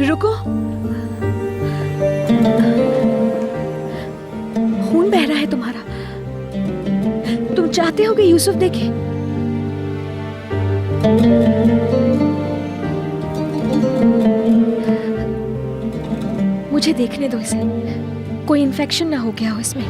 रुको, खून बह रहा है तुम्हारा। तुम चाहते हो कि यूसुफ देखे? मुझे देखने दो इसे, कोई इन्फेक्शन ना हो गया हो इसमें।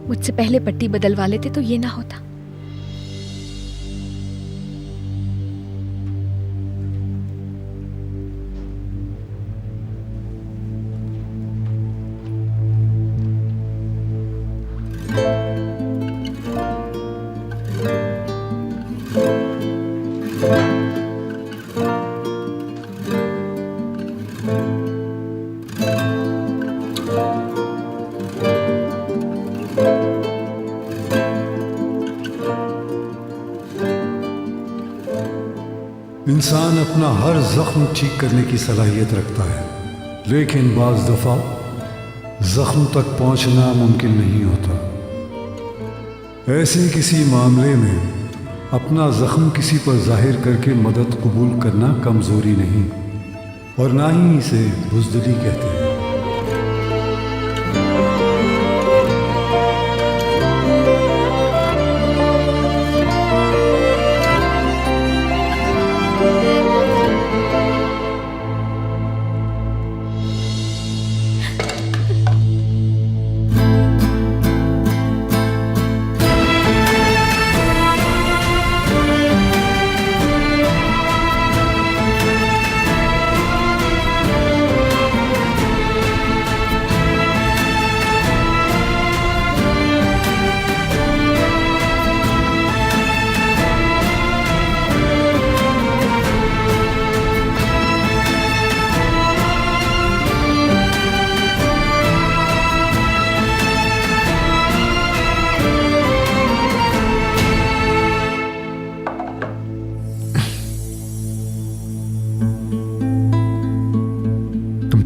मुझसे पहले पट्टी बदलवा लेते तो ये ना होता। इंसान अपना हर जख्म ठीक करने की सलाहियत रखता है, लेकिन बाज़ दफ़ा जख्म तक पहुंचना मुमकिन नहीं होता। ऐसे किसी मामले में अपना जख्म किसी पर जाहिर करके मदद कबूल करना कमज़ोरी नहीं, और ना ही इसे बुज़दिली कहते हैं।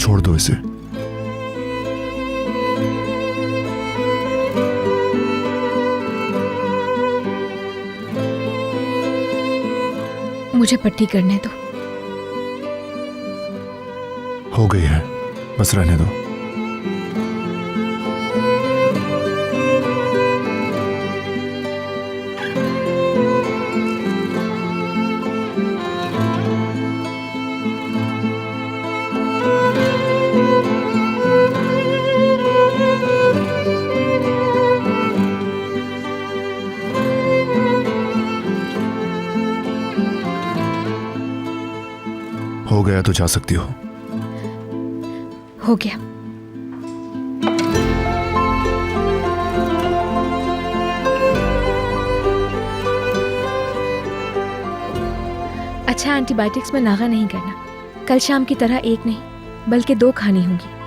छोड़ दो इसे। मुझे पट्टी करने दो। हो गई है, बस रहने दो। हो गया तो जा सकती हो। हो गया। अच्छा, एंटीबायोटिक्स में नागा नहीं करना। कल शाम की तरह एक नहीं बल्कि 2 खानी होंगी।